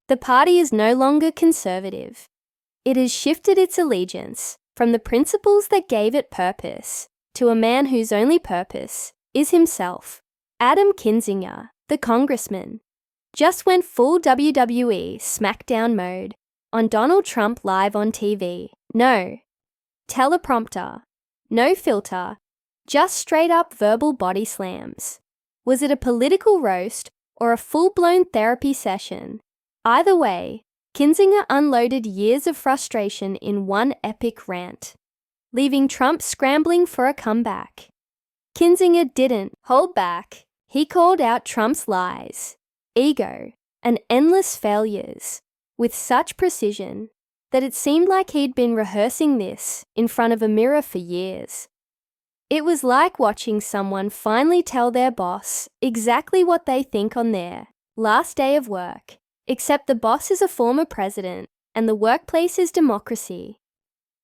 The party is no longer conservative. It has shifted its allegiance from the principles that gave it purpose to a man whose only purpose is himself. Adam Kinzinger, the congressman, just went full WWE SmackDown mode on Donald Trump live on TV. No teleprompter, no filter, just straight-up verbal body slams. Was it a political roast or a full-blown therapy session? Either way, Kinzinger unloaded years of frustration in one epic rant, leaving Trump scrambling for a comeback. Kinzinger didn't hold back. He called out Trump's lies, ego, and endless failures with such precision that it seemed like he'd been rehearsing this in front of a mirror for years. It was like watching someone finally tell their boss exactly what they think on their last day of work, except the boss is a former president and the workplace is democracy.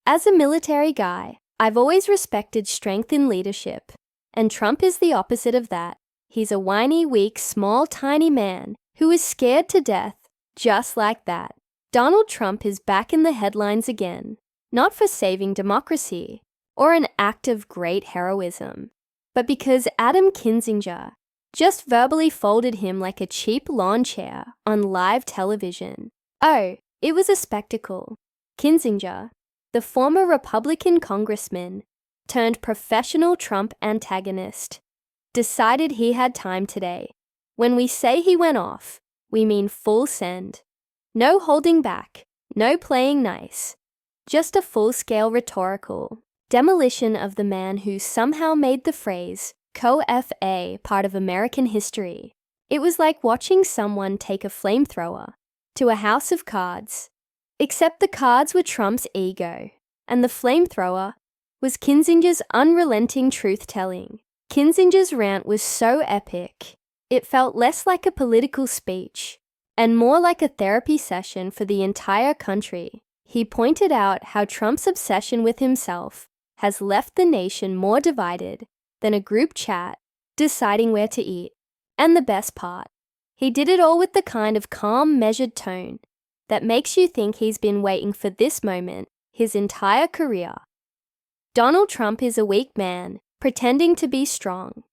As a military guy, I've always respected strength in leadership, and Trump is the opposite of that. He's a whiny, weak, small, tiny man who is scared to death, just like that. Donald Trump is back in the headlines again, not for saving democracy or an act of great heroism, but because Adam Kinzinger just verbally folded him like a cheap lawn chair on live television. Oh, it was a spectacle. Kinzinger, the former Republican congressman turned professional Trump antagonist, decided he had time today. When we say he went off, we mean full send. No holding back, no playing nice. Just a full-scale rhetorical demolition of the man who somehow made the phrase co-FA part of American history. It was like watching someone take a flamethrower to a house of cards, except the cards were Trump's ego, and the flamethrower was Kinzinger's unrelenting truth-telling. Kinzinger's rant was so epic, it felt less like a political speech and more like a therapy session for the entire country. He pointed out how Trump's obsession with himself has left the nation more divided than a group chat deciding where to eat. And the best part, he did it all with the kind of calm, measured tone that makes you think he's been waiting for this moment his entire career. Donald Trump is a weak man pretending to be strong.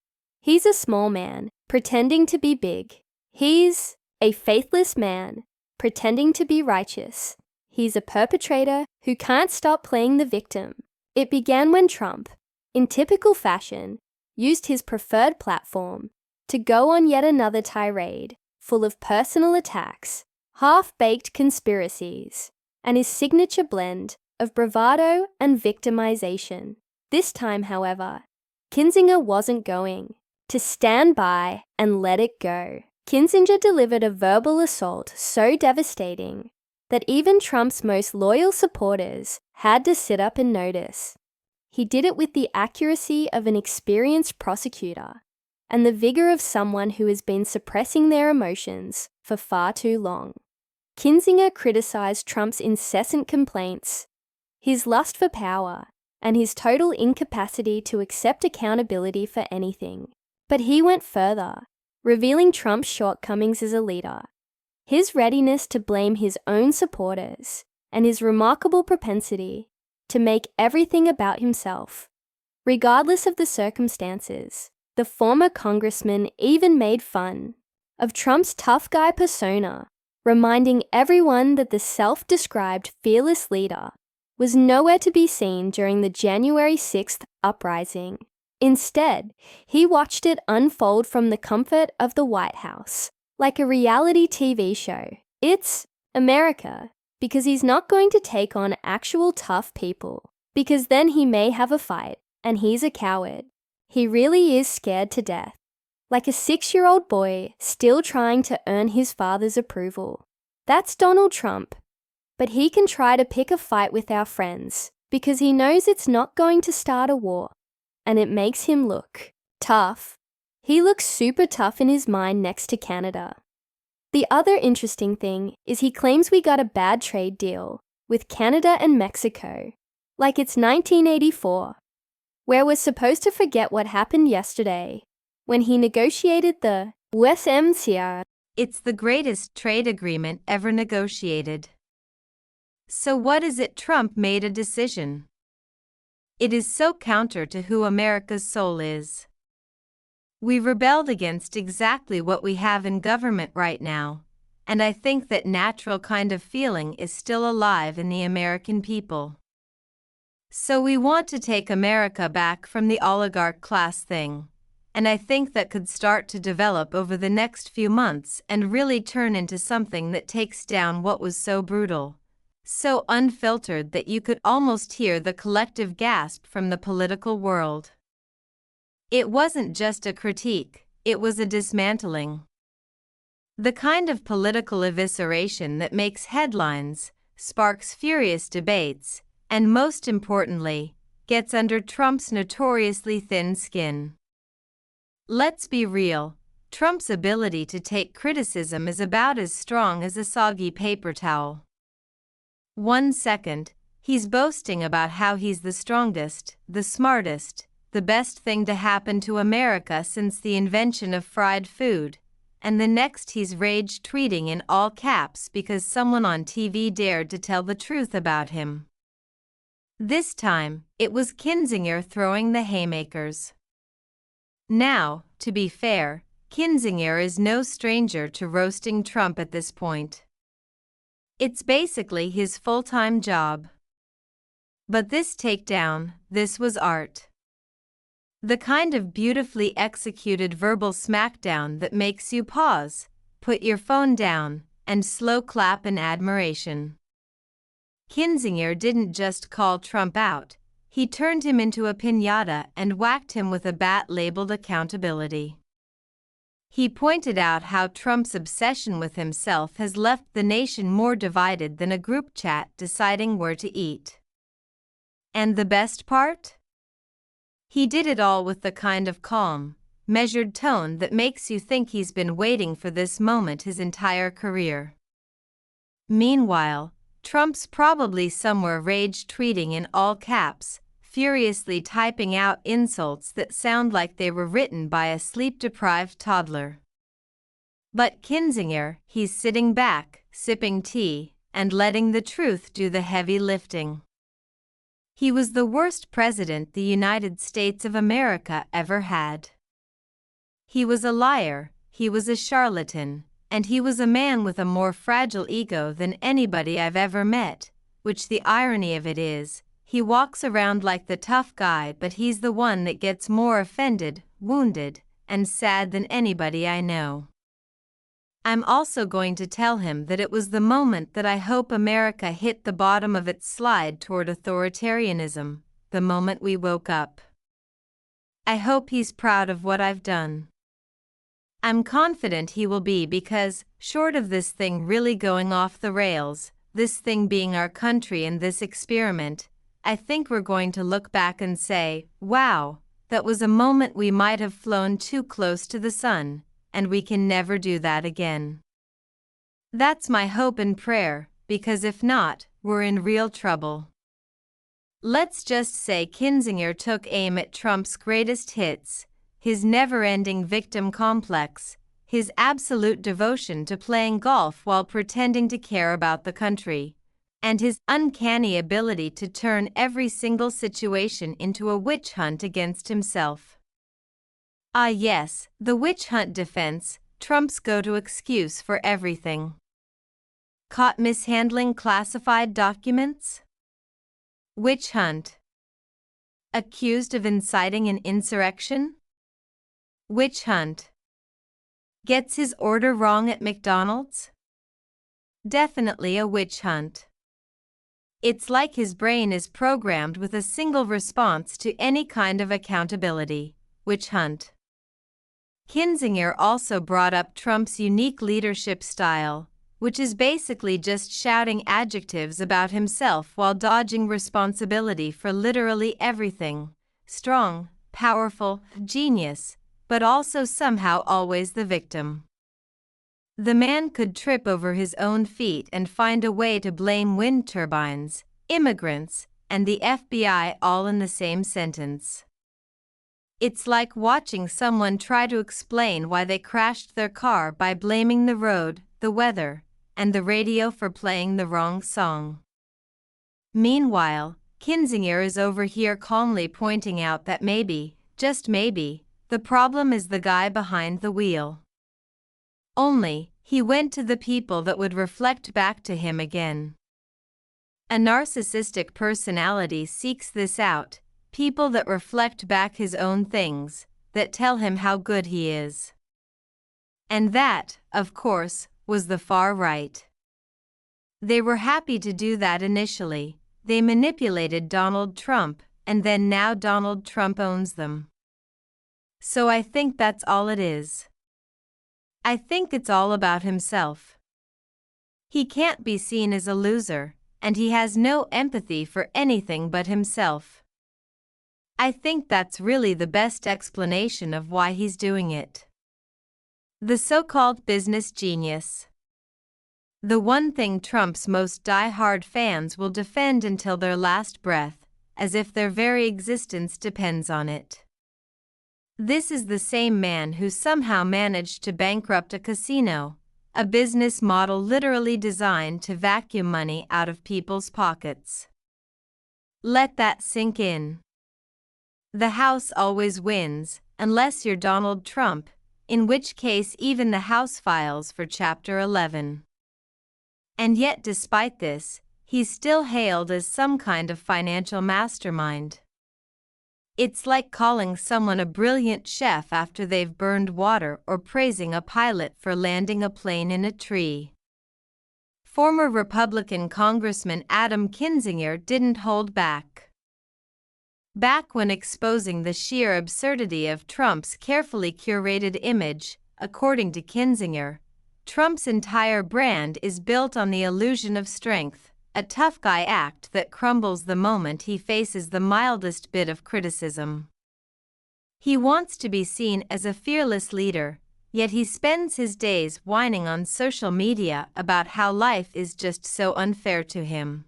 He's a small man pretending to be big. He's a faithless man pretending to be righteous. He's a perpetrator who can't stop playing the victim. It began when Trump, in typical fashion, used his preferred platform to go on yet another tirade full of personal attacks, half-baked conspiracies, and his signature blend of bravado and victimization. This time, however, Kinzinger wasn't going to stand by and let it go. Kinzinger delivered a verbal assault so devastating that even Trump's most loyal supporters had to sit up and notice. He did it with the accuracy of an experienced prosecutor and the vigor of someone who has been suppressing their emotions for far too long. Kinzinger criticized Trump's incessant complaints, his lust for power, and his total incapacity to accept accountability for anything. But he went further, revealing Trump's shortcomings as a leader, his readiness to blame his own supporters, and his remarkable propensity to make everything about himself. Regardless of the circumstances, the former congressman even made fun of Trump's tough guy persona, reminding everyone that the self-described fearless leader was nowhere to be seen during the January 6th uprising. Instead, he watched it unfold from the comfort of the White House, like a reality TV show. It's America, because he's not going to take on actual tough people, because then he may have a fight, and he's a coward. He really is scared to death, like a 6-year-old boy still trying to earn his father's approval. That's Donald Trump, but he can try to pick a fight with our friends, because he knows it's not going to start a war. And it makes him look tough. He looks super tough in his mind next to Canada. The other interesting thing is he claims we got a bad trade deal with Canada and Mexico, like it's 1984, where we're supposed to forget what happened yesterday when he negotiated the USMCA It's the greatest trade agreement ever negotiated. So what is it Trump made a decision? It is so counter to who America's soul is. We rebelled against exactly what we have in government right now, and I think that natural kind of feeling is still alive in the American people. So we want to take America back from the oligarch class thing, and I think that could start to develop over the next few months and really turn into something that takes down what was so brutal, so unfiltered that you could almost hear the collective gasp from the political world. It wasn't just a critique, it was a dismantling. The kind of political evisceration that makes headlines, sparks furious debates, and most importantly, gets under Trump's notoriously thin skin. Let's be real, Trump's ability to take criticism is about as strong as a soggy paper towel. 1 second, he's boasting about how he's the strongest, the smartest, the best thing to happen to America since the invention of fried food, and the next he's rage tweeting in all caps because someone on TV dared to tell the truth about him. This time, it was Kinzinger throwing the haymakers. Now, to be fair, Kinzinger is no stranger to roasting Trump at this point. It's basically his full-time job. But this takedown, this was art. The kind of beautifully executed verbal smackdown that makes you pause, put your phone down, and slow clap in admiration. Kinzinger didn't just call Trump out, he turned him into a piñata and whacked him with a bat labeled accountability. He pointed out how Trump's obsession with himself has left the nation more divided than a group chat deciding where to eat. And the best part? He did it all with the kind of calm, measured tone that makes you think he's been waiting for this moment his entire career. Meanwhile, Trump's probably somewhere rage tweeting in all caps, furiously typing out insults that sound like they were written by a sleep-deprived toddler. But Kinzinger, he's sitting back, sipping tea, and letting the truth do the heavy lifting. He was the worst president the United States of America ever had. He was a liar, he was a charlatan, and he was a man with a more fragile ego than anybody I've ever met, which the irony of it is, he walks around like the tough guy but he's the one that gets more offended, wounded, and sad than anybody I know. I'm also going to tell him that it was the moment that I hope America hit the bottom of its slide toward authoritarianism, the moment we woke up. I hope he's proud of what I've done. I'm confident he will be because, short of this thing really going off the rails, this thing being our country and this experiment, I think we're going to look back and say, wow, that was a moment we might have flown too close to the sun, and we can never do that again. That's my hope and prayer, because if not, we're in real trouble. Let's just say Kinzinger took aim at Trump's greatest hits, his never-ending victim complex, his absolute devotion to playing golf while pretending to care about the country, and his uncanny ability to turn every single situation into a witch hunt against himself. Ah yes, the witch hunt defense, Trump's go-to excuse for everything. Caught mishandling classified documents? Witch hunt. Accused of inciting an insurrection? Witch hunt. Gets his order wrong at McDonald's? Definitely a witch hunt. It's like his brain is programmed with a single response to any kind of accountability, witch hunt. Kinzinger also brought up Trump's unique leadership style, which is basically just shouting adjectives about himself while dodging responsibility for literally everything. Strong, powerful, genius, but also somehow always the victim. The man could trip over his own feet and find a way to blame wind turbines, immigrants, and the FBI all in the same sentence. It's like watching someone try to explain why they crashed their car by blaming the road, the weather, and the radio for playing the wrong song. Meanwhile, Kinzinger is over here calmly pointing out that maybe, just maybe, the problem is the guy behind the wheel. Only, he went to the people that would reflect back to him again. A narcissistic personality seeks this out, people that reflect back his own things, that tell him how good he is. And that, of course, was the far right. They were happy to do that initially. They manipulated Donald Trump, and then now Donald Trump owns them. So I think that's all it is. I think it's all about himself. He can't be seen as a loser, and he has no empathy for anything but himself. I think that's really the best explanation of why he's doing it. The so-called business genius. The one thing Trump's most die-hard fans will defend until their last breath, as if their very existence depends on it. This is the same man who somehow managed to bankrupt a casino, a business model literally designed to vacuum money out of people's pockets. Let that sink in. The House always wins, unless you're Donald Trump, in which case even the House files for Chapter 11. And yet despite this, he's still hailed as some kind of financial mastermind. It's like calling someone a brilliant chef after they've burned water or praising a pilot for landing a plane in a tree. Former Republican Congressman Adam Kinzinger didn't hold back. Back when exposing the sheer absurdity of Trump's carefully curated image, according to Kinzinger, Trump's entire brand is built on the illusion of strength, a tough guy act that crumbles the moment he faces the mildest bit of criticism. He wants to be seen as a fearless leader, yet he spends his days whining on social media about how life is just so unfair to him.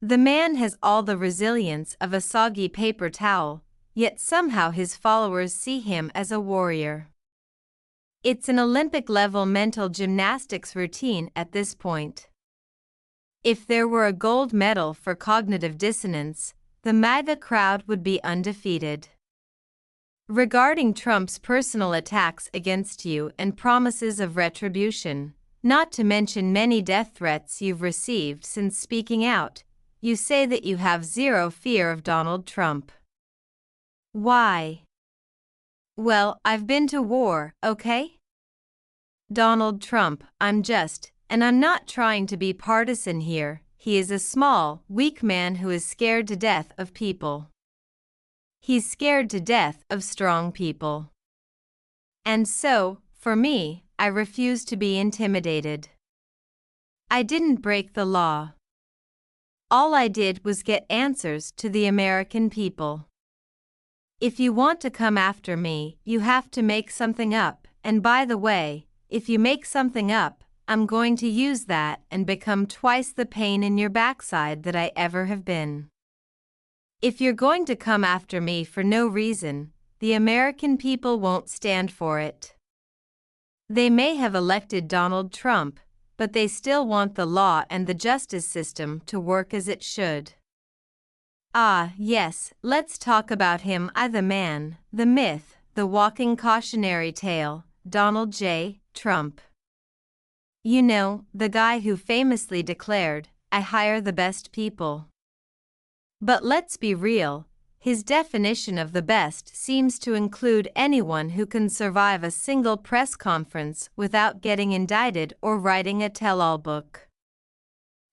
The man has all the resilience of a soggy paper towel, yet somehow his followers see him as a warrior. It's an Olympic-level mental gymnastics routine at this point. If there were a gold medal for cognitive dissonance, the MAGA crowd would be undefeated. Regarding Trump's personal attacks against you and promises of retribution, not to mention many death threats you've received since speaking out, you say that you have zero fear of Donald Trump. Why? Well, I've been to war, okay? Donald Trump, and I'm not trying to be partisan here, he is a small, weak man who is scared to death of people. He's scared to death of strong people. And so, for me, I refuse to be intimidated. I didn't break the law. All I did was get answers to the American people. If you want to come after me, you have to make something up, and by the way, if you make something up, I'm going to use that and become twice the pain in your backside that I ever have been. If you're going to come after me for no reason, the American people won't stand for it. They may have elected Donald Trump, but they still want the law and the justice system to work as it should. Ah, yes, let's talk about him. The man, the myth, the walking cautionary tale, Donald J. Trump. You know, the guy who famously declared, "I hire the best people." But let's be real, his definition of the best seems to include anyone who can survive a single press conference without getting indicted or writing a tell-all book.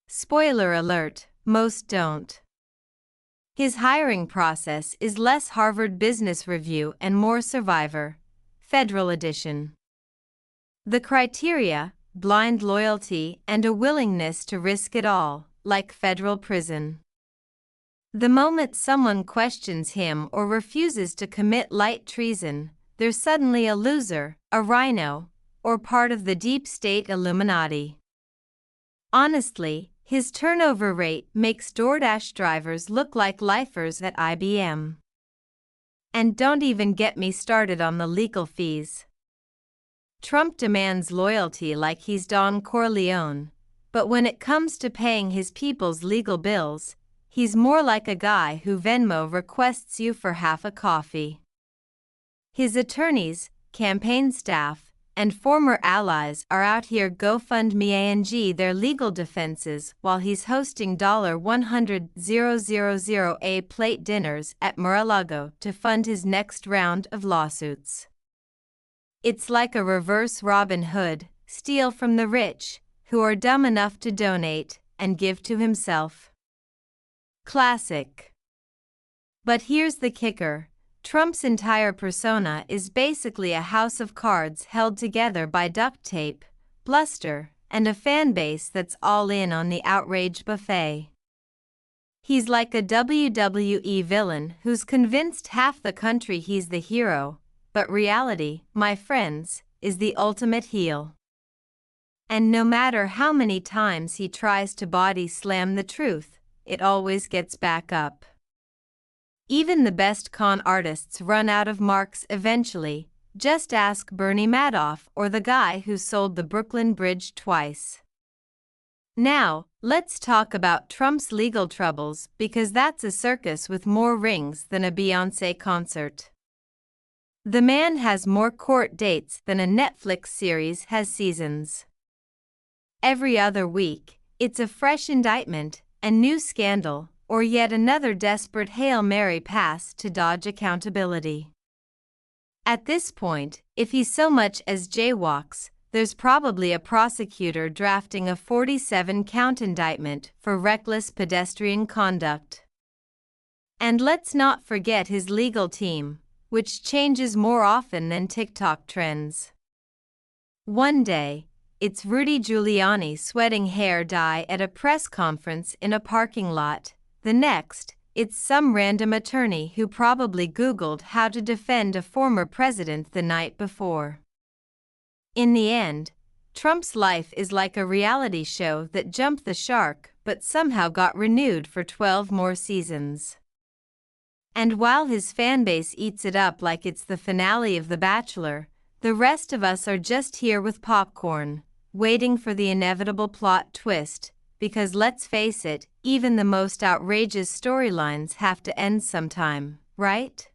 Spoiler alert, most don't. His hiring process is less Harvard Business Review and more Survivor, Federal Edition. The criteria, blind loyalty and a willingness to risk it all, like federal prison. The moment someone questions him or refuses to commit light treason, they're suddenly a loser, a rhino, or part of the deep state Illuminati. Honestly, his turnover rate makes DoorDash drivers look like lifers at IBM. And don't even get me started on the legal fees. Trump demands loyalty like he's Don Corleone, but when it comes to paying his people's legal bills, he's more like a guy who Venmo requests you for half a coffee. His attorneys, campaign staff, and former allies are out here GoFundMeing their legal defenses while he's hosting $100,000 plate dinners at Mar-a-Lago to fund his next round of lawsuits. It's like a reverse Robin Hood, steal from the rich, who are dumb enough to donate, and give to himself. Classic. But here's the kicker. Trump's entire persona is basically a house of cards held together by duct tape, bluster, and a fan base that's all in on the outrage buffet. He's like a WWE villain who's convinced half the country he's the hero, but reality, my friends, is the ultimate heel. And no matter how many times he tries to body slam the truth, it always gets back up. Even the best con artists run out of marks eventually. Just ask Bernie Madoff or the guy who sold the Brooklyn Bridge twice. Now, let's talk about Trump's legal troubles because that's a circus with more rings than a Beyoncé concert. The man has more court dates than a Netflix series has seasons. Every other week, it's a fresh indictment, a new scandal, or yet another desperate Hail Mary pass to dodge accountability. At this point, if he so much as jaywalks, there's probably a prosecutor drafting a 47-count indictment for reckless pedestrian conduct. And let's not forget his legal team, which changes more often than TikTok trends. One day, it's Rudy Giuliani sweating hair dye at a press conference in a parking lot. The next, it's some random attorney who probably Googled how to defend a former president the night before. In the end, Trump's life is like a reality show that jumped the shark but somehow got renewed for 12 more seasons. And while his fanbase eats it up like it's the finale of The Bachelor, the rest of us are just here with popcorn, waiting for the inevitable plot twist, because let's face it, even the most outrageous storylines have to end sometime, right?